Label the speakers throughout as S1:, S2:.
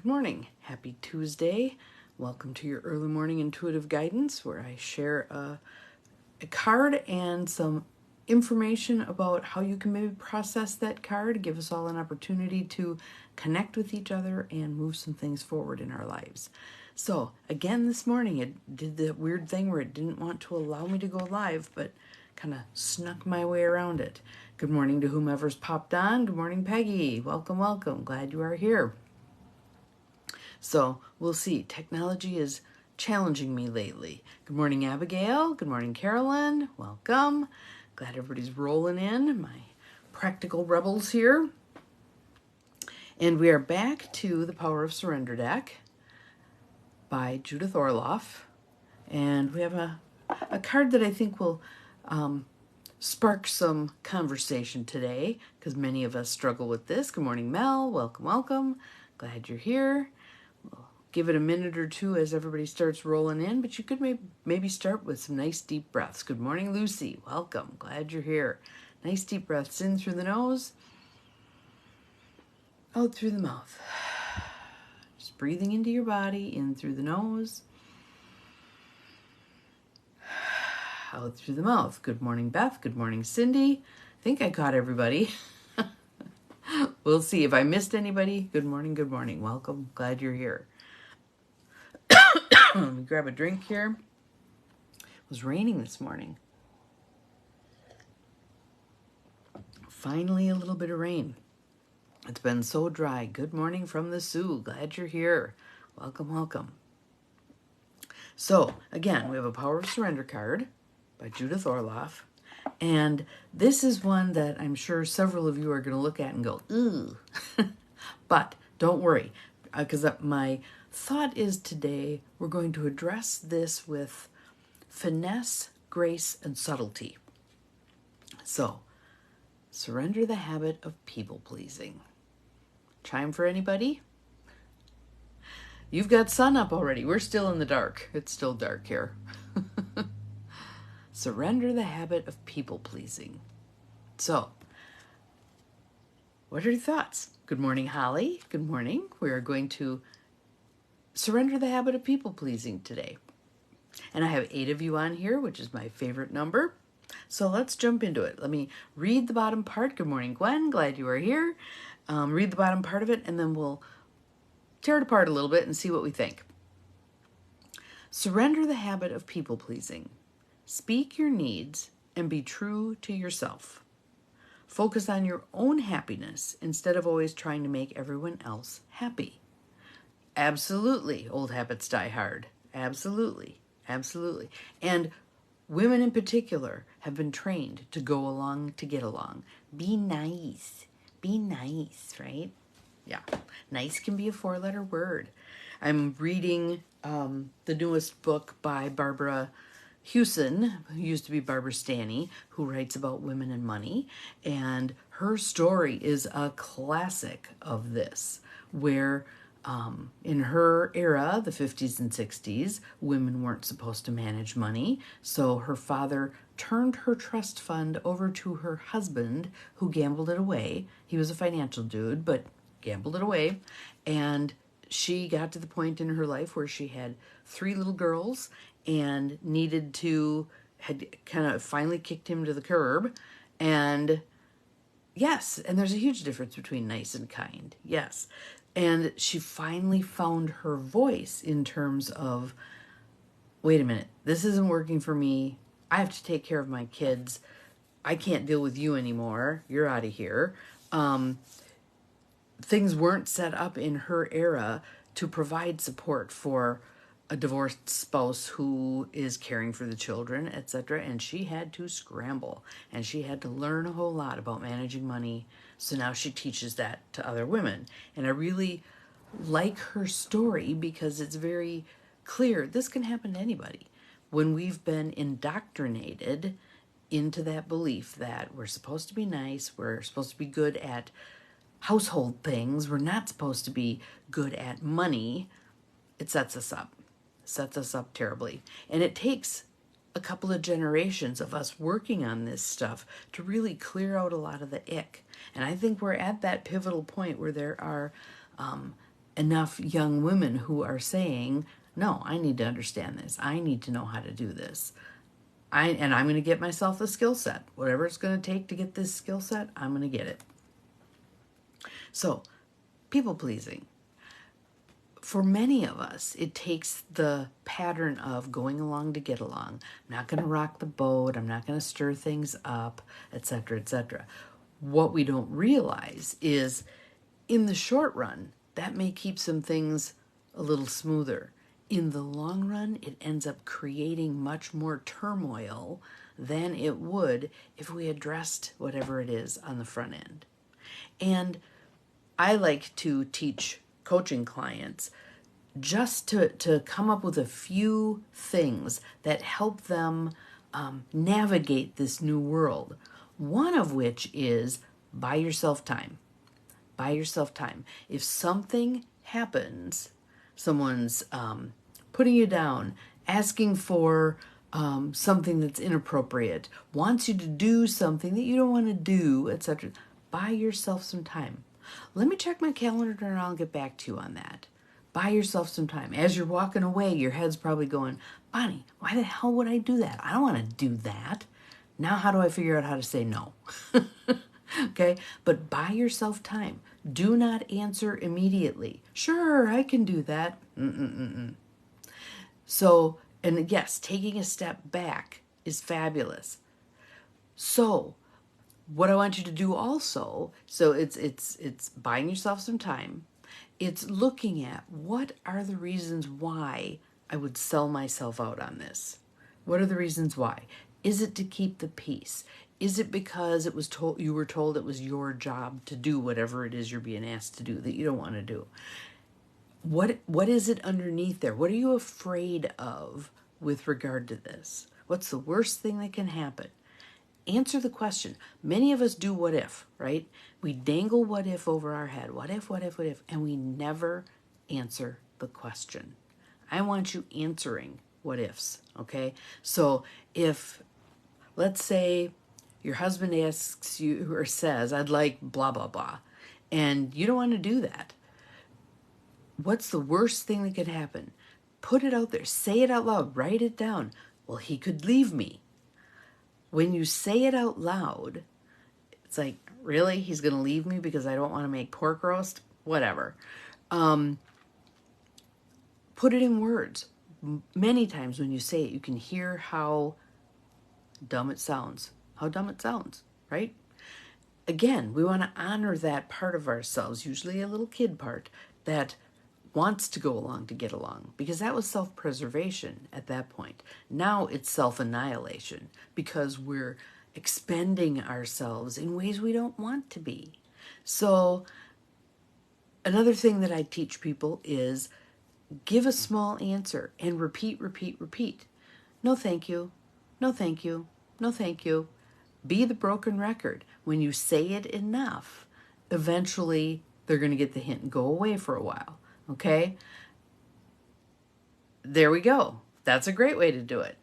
S1: Good morning. Happy Tuesday. Welcome to your early morning intuitive guidance where I share a card and some information about how you can maybe process that card, give us all an opportunity to connect with each other and move some things forward in our lives. So again, this morning it did the weird thing where it didn't want to allow me to go live, but kind of snuck my way around it. Good morning to whomever's popped on. Good morning, Peggy. Welcome, welcome. Glad you are here. So we'll see. Technology is challenging me lately. Good morning, Abigail. Good morning, Carolyn. Welcome. Glad everybody's rolling in. My practical rebels here. And we are back to the Power of Surrender deck by Judith Orloff. And we have a card that I think will spark some conversation today because many of us struggle with this. Good morning, Mel. Welcome, welcome. Glad you're here. Give it a minute or two as everybody starts rolling in, but you could maybe start with some nice deep breaths. Good morning, Lucy. Welcome. Glad you're here. Nice deep breaths in through the nose, out through the mouth. Just breathing into your body, in through the nose, out through the mouth. Good morning, Beth. Good morning, Cindy. I think I caught everybody. We'll see. If I missed anybody, good morning, good morning. Welcome. Glad you're here. Let me grab a drink here. It was raining this morning. Finally, a little bit of rain. It's been so dry. Good morning from the Sioux. Glad you're here. Welcome, welcome. So, again, we have a Power of Surrender card by Judith Orloff. And this is one that I'm sure several of you are going to look at and go, ooh. But don't worry, because my thought is today we're going to address this with finesse, grace, and subtlety. So, surrender the habit of people-pleasing. Chime for anybody? You've got sun up already. We're still in the dark. It's still dark here. Surrender the habit of people-pleasing. So, what are your thoughts? Good morning, Holly. Good morning. We are going to surrender the habit of people-pleasing today. And I have 8 of you on here, which is my favorite number. So let's jump into it. Let me read the bottom part. Good morning, Gwen. Glad you are here. Read the bottom part of it, and then we'll tear it apart a little bit and see what we think. Surrender the habit of people-pleasing. Speak your needs and be true to yourself. Focus on your own happiness instead of always trying to make everyone else happy. Absolutely, old habits die hard. Absolutely, absolutely. And women in particular have been trained to go along to get along. Be nice. Be nice, right? Yeah, nice can be a 4-letter word. I'm reading the newest book by Barbara Hewson, who used to be Barbara Stanny, who writes about women and money. And her story is a classic of this, where in her era, the 50s and 60s, women weren't supposed to manage money. So her father turned her trust fund over to her husband, who gambled it away. He was a financial dude, but gambled it away. And she got to the point in her life where she had 3 little girls and had kind of finally kicked him to the curb. And yes, and there's a huge difference between nice and kind. Yes. And she finally found her voice in terms of, wait a minute, this isn't working for me. I have to take care of my kids. I can't deal with you anymore. You're out of here. Things weren't set up in her era to provide support for a divorced spouse who is caring for the children, etc. And she had to scramble, and she had to learn a whole lot about managing money. So now she teaches that to other women. And I really like her story because it's very clear this can happen to anybody. When we've been indoctrinated into that belief that we're supposed to be nice, we're supposed to be good at household things, we're not supposed to be good at money, it sets us up terribly. And it takes a couple of generations of us working on this stuff to really clear out a lot of the ick. And I think we're at that pivotal point where there are enough young women who are saying, no, I need to understand this. I need to know how to do this. And I'm going to get myself a skill set. Whatever it's going to take to get this skill set, I'm going to get it. So, people pleasing. For many of us, it takes the pattern of going along to get along. I'm not going to rock the boat. I'm not going to stir things up, etc., etc. What we don't realize is, in the short run, that may keep some things a little smoother. In the long run, it ends up creating much more turmoil than it would if we addressed whatever it is on the front end. And I like to teach coaching clients just to come up with a few things that help them navigate this new world. One of which is buy yourself time. Buy yourself time. If something happens, someone's putting you down, asking for something that's inappropriate, wants you to do something that you don't want to do, etc., buy yourself some time. Let me check my calendar and I'll get back to you on that. Buy yourself some time. As you're walking away, your head's probably going, Bonnie, why the hell would I do that? I don't want to do that. Now how do I figure out how to say no? Okay? But buy yourself time. Do not answer immediately. Sure, I can do that. So, and yes, taking a step back is fabulous. So, what I want you to do also, so it's buying yourself some time. It's looking at what are the reasons why I would sell myself out on this. What are the reasons why? Is it to keep the peace? Is it because it was told you were told it was your job to do whatever it is you're being asked to do that you don't want to do? What is it underneath there? What are you afraid of with regard to this? What's the worst thing that can happen? Answer the question. Many of us do what if, right? We dangle what if over our head. What if, what if, what if? And we never answer the question. I want you answering what ifs, okay? So if, let's say, your husband asks you or says, I'd like blah, blah, blah, and you don't want to do that. What's the worst thing that could happen? Put it out there. Say it out loud. Write it down. Well, he could leave me. When you say it out loud, it's like, really? He's going to leave me because I don't want to make pork roast? Whatever. Put it in words. Many times when you say it, you can hear how dumb it sounds. How dumb it sounds, right? Again, we want to honor that part of ourselves, usually a little kid part, that wants to go along to get along, because that was self-preservation at that point. Now it's self-annihilation because we're expending ourselves in ways we don't want to be. So another thing that I teach people is give a small answer and repeat, repeat, repeat. No, thank you. No, thank you. No, thank you. Be the broken record. When you say it enough, eventually they're going to get the hint and go away for a while. Okay? There we go. That's a great way to do it.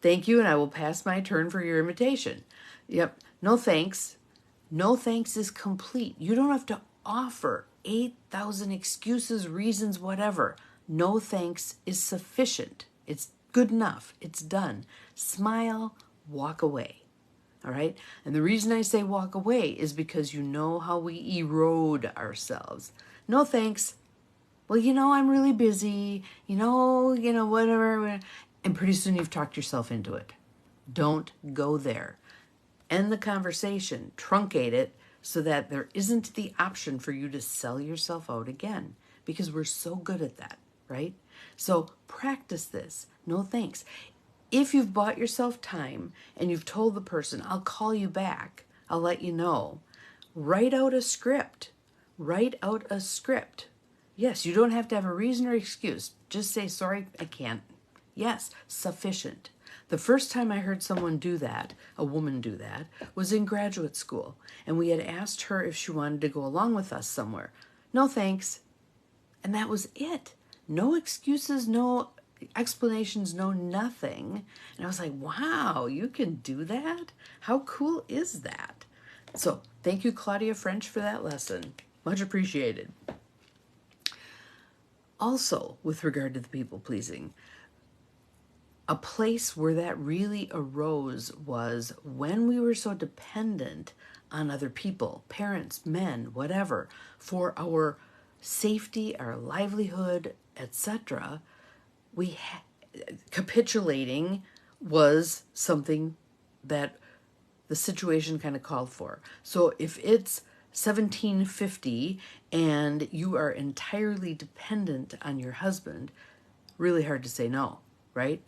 S1: Thank you, and I will pass my turn for your invitation. Yep. No thanks. No thanks is complete. You don't have to offer 8,000 excuses, reasons, whatever. No thanks is sufficient. It's good enough. It's done. Smile, walk away. All right? And the reason I say walk away is because you know how we erode ourselves. No thanks. Well, I'm really busy, whatever. And pretty soon you've talked yourself into it. Don't go there. End the conversation. Truncate it so that there isn't the option for you to sell yourself out again, because we're so good at that, right? So practice this. No thanks. If you've bought yourself time and you've told the person, I'll call you back, I'll let you know, write out a script. Write out a script. Yes, you don't have to have a reason or excuse. Just say, sorry, I can't. Yes, sufficient. The first time I heard someone do that, a woman do that, was in graduate school. And we had asked her if she wanted to go along with us somewhere. No, thanks. And that was it. No excuses, no explanations, no nothing. And I was like, wow, you can do that? How cool is that? So thank you, Claudia French, for that lesson. Much appreciated. Also, with regard to the people pleasing, a place where that really arose was when we were so dependent on other people, parents, men, whatever, for our safety, our livelihood, etc. Capitulating was something that the situation kind of called for. So if it's 1750 and you are entirely dependent on your husband, really hard to say no, right?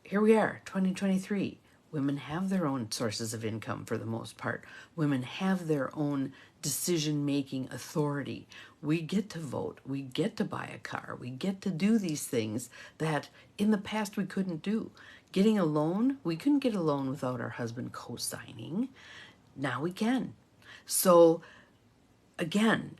S1: Here we are, 2023. Women have their own sources of income for the most part. Women have their own decision-making authority. We get to vote. We get to buy a car. We get to do these things that in the past we couldn't do. Getting a loan, we couldn't get a loan without our husband co-signing. Now we can. So again,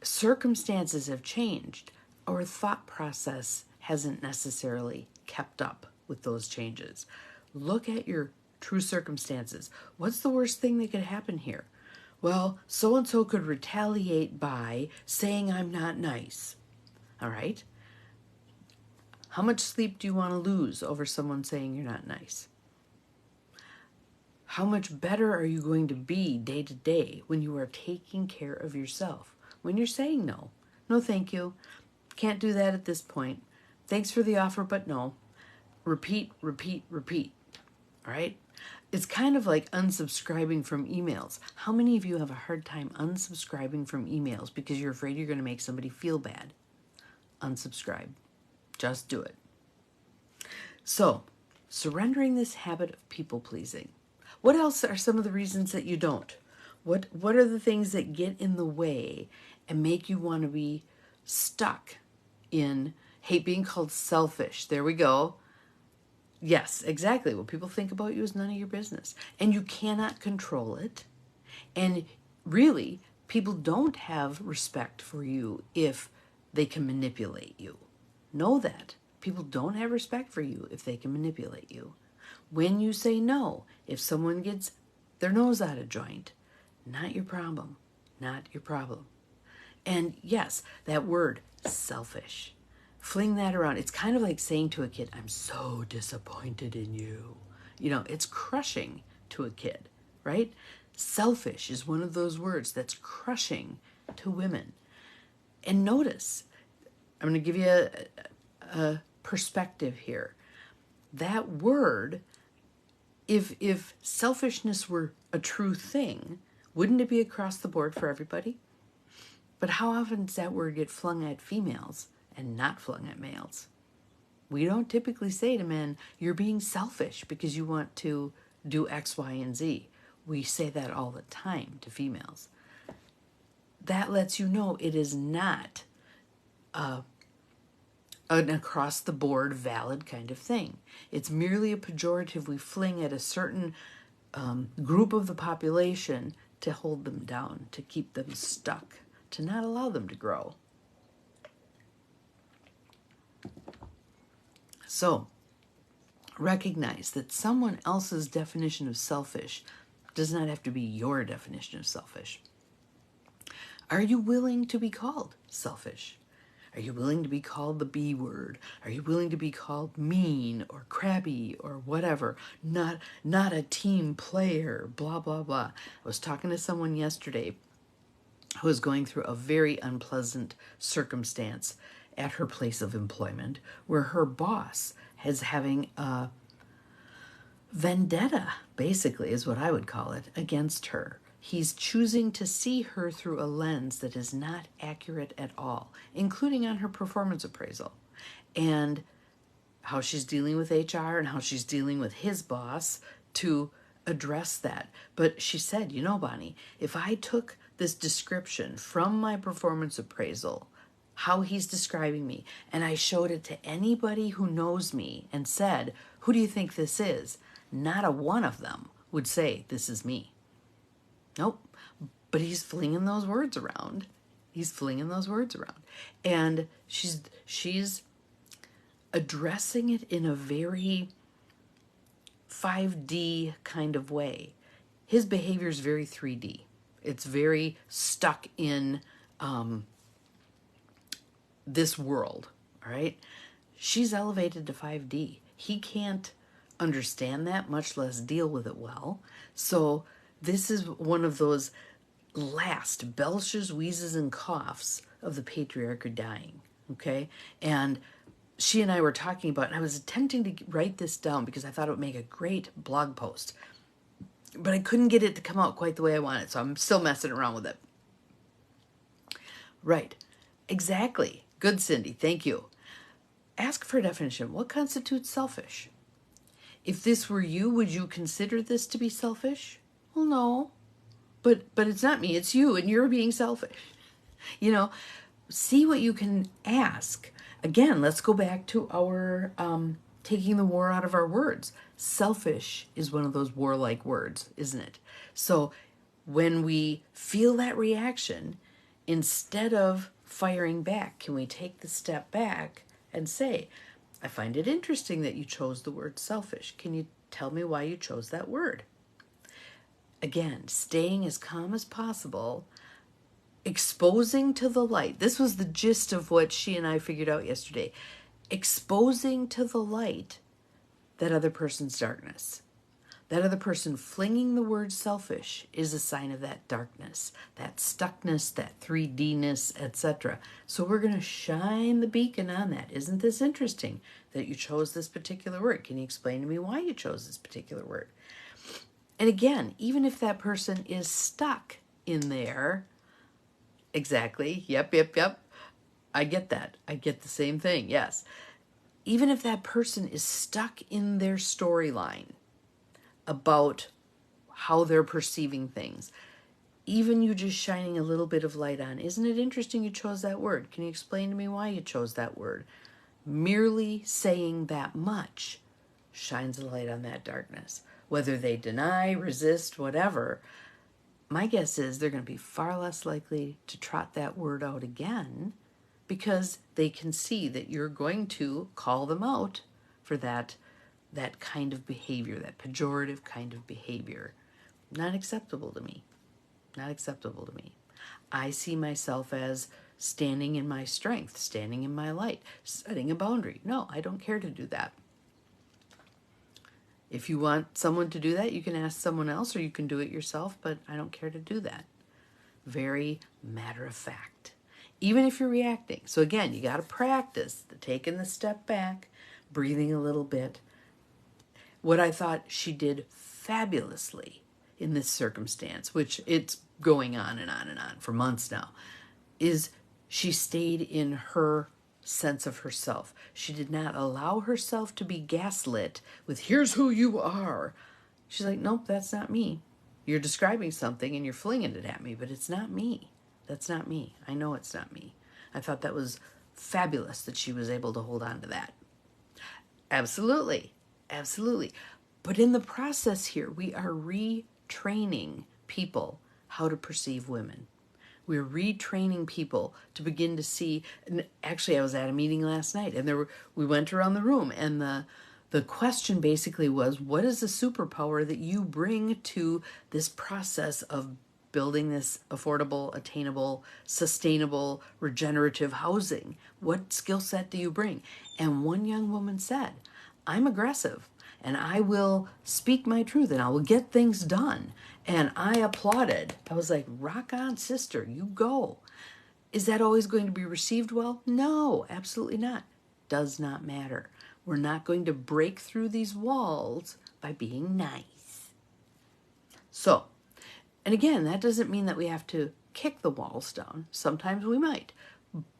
S1: circumstances have changed. Our thought process hasn't necessarily kept up with those changes. Look at your true circumstances. What's the worst thing that could happen here? Well, so-and-so could retaliate by saying I'm not nice. All right? How much sleep do you want to lose over someone saying you're not nice? How much better are you going to be day to day when you are taking care of yourself? When you're saying no. No, thank you. Can't do that at this point. Thanks for the offer, but no. Repeat, repeat, repeat. All right? It's kind of like unsubscribing from emails. How many of you have a hard time unsubscribing from emails because you're afraid you're going to make somebody feel bad? Unsubscribe. Just do it. So, surrendering this habit of people-pleasing. What else are some of the reasons that you don't? What are the things that get in the way and make you want to be stuck in being called selfish? There we go. Yes, exactly. What people think about you is none of your business. And you cannot control it. And really, people don't have respect for you if they can manipulate you. Know that. People don't have respect for you if they can manipulate you. When you say no, if someone gets their nose out of joint, not your problem. Not your problem. And yes, that word, selfish. Fling that around. It's kind of like saying to a kid, I'm so disappointed in you. You know, it's crushing to a kid, right? Selfish is one of those words that's crushing to women. And notice, I'm going to give you a perspective here. That word, if selfishness were a true thing, wouldn't it be across the board for everybody? But how often does that word get flung at females and not flung at males? We don't typically say to men, you're being selfish because you want to do X, Y, and Z. We say that all the time to females. That lets you know it is not an across-the-board valid kind of thing. It's merely a pejorative we fling at a certain group of the population to hold them down, to keep them stuck, to not allow them to grow. So, recognize that someone else's definition of selfish does not have to be your definition of selfish. Are you willing to be called selfish? Are you willing to be called the B word? Are you willing to be called mean or crabby or whatever? Not a team player, blah, blah, blah. I was talking to someone yesterday who was going through a very unpleasant circumstance at her place of employment where her boss is having a vendetta, basically, is what I would call it, against her. He's choosing to see her through a lens that is not accurate at all, including on her performance appraisal, and how she's dealing with HR and how she's dealing with his boss to address that. But she said, you know, Bonnie, if I took this description from my performance appraisal, how he's describing me, and I showed it to anybody who knows me and said, who do you think this is? Not a one of them would say, this is me. Nope. But he's flinging those words around. He's flinging those words around. And she's addressing it in a very 5D kind of way. His behavior is very 3D. It's very stuck in this world, all right? She's elevated to 5D. He can't understand that, much less deal with it well. So this is one of those last belches, wheezes, and coughs of the patriarchy dying, okay? And she and I were talking about, and I was attempting to write this down because I thought it would make a great blog post, but I couldn't get it to come out quite the way I wanted, so I'm still messing around with it. Right. Exactly. Good, Cindy. Thank you. Ask for a definition. What constitutes selfish? If this were you, would you consider this to be selfish? Well, no. But it's not me. It's you, and you're being selfish. You know, see what you can ask. Again, let's go back to our taking the war out of our words. Selfish is one of those warlike words, isn't it? So when we feel that reaction, instead of firing back, can we take the step back and say, I find it interesting that you chose the word selfish. Can you tell me why you chose that word? Again, staying as calm as possible, exposing to the light. This was the gist of what she and I figured out yesterday. Exposing to the light that other person's darkness. That other person flinging the word selfish is a sign of that darkness, that stuckness, that 3D-ness, etc. So we're going to shine the beacon on that. Isn't this interesting that you chose this particular word? Can you explain to me why you chose this particular word? And again, even if that person is stuck in there, exactly, yep, I get that. I get the same thing, yes. Even if that person is stuck in their storyline about how they're perceiving things, even you just shining a little bit of light on, isn't it interesting you chose that word? Can you explain to me why you chose that word? Merely saying that much shines a light on that darkness. Whether they deny, resist, whatever, my guess is they're going to be far less likely to trot that word out again because they can see that you're going to call them out for that kind of behavior, that pejorative kind of behavior. Not acceptable to me. Not acceptable to me. I see myself as standing in my strength, standing in my light, setting a boundary. No, I don't care to do that. If you want someone to do that, you can ask someone else or you can do it yourself, but I don't care to do that. Very matter of fact. Even if you're reacting. So again, you got to practice taking the step back, breathing a little bit. What I thought she did fabulously in this circumstance, which it's going on and on and on for months now, is she stayed in her sense of herself. She did not allow herself to be gaslit with, here's who you are. She's like, nope, that's not me. You're describing something and you're flinging it at me, but it's not me. That's not me. I know it's not me. I thought that was fabulous that she was able to hold on to that. Absolutely. Absolutely. But in the process here, we are retraining people how to perceive women. We're retraining people to begin to see, and actually I was at a meeting last night and we went around the room and the question basically was, what is the superpower that you bring to this process of building this affordable, attainable, sustainable, regenerative housing? What skill set do you bring? And one young woman said, I'm aggressive and I will speak my truth and I will get things done. And I applauded. I was like, rock on, sister, you go. Is that always going to be received well? No, absolutely not. Does not matter. We're not going to break through these walls by being nice. So, and again, that doesn't mean that we have to kick the walls down. Sometimes we might.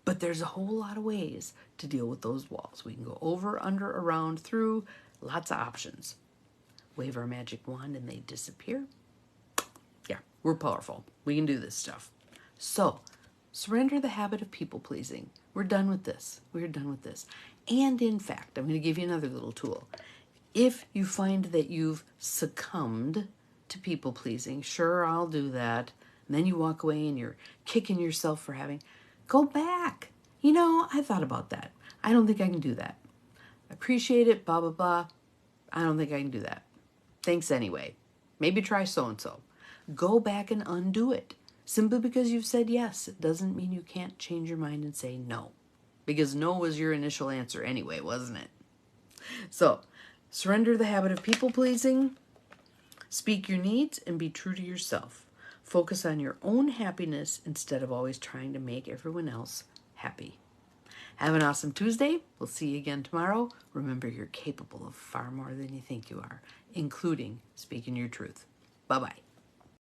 S1: But there's a whole lot of ways to deal with those walls. We can go over, under, around, through, lots of options. Wave our magic wand and they disappear. Yeah, we're powerful. We can do this stuff. So, surrender the habit of people pleasing. We're done with this. We're done with this. And in fact, I'm going to give you another little tool. If you find that you've succumbed to people pleasing, sure, I'll do that. And then you walk away and you're kicking yourself for having, go back. You know, I thought about that. I don't think I can do that. I appreciate it, blah, blah, blah. I don't think I can do that. Thanks anyway. Maybe try so-and-so. Go back and undo it. Simply because you've said yes, it doesn't mean you can't change your mind and say no. because no was your initial answer anyway, wasn't it? So, surrender the habit of people pleasing, speak your needs, and be true to yourself. Focus on your own happiness instead of always trying to make everyone else happy. Have an awesome Tuesday. We'll see you again tomorrow. Remember, you're capable of far more than you think you are, including speaking your truth. Bye-bye.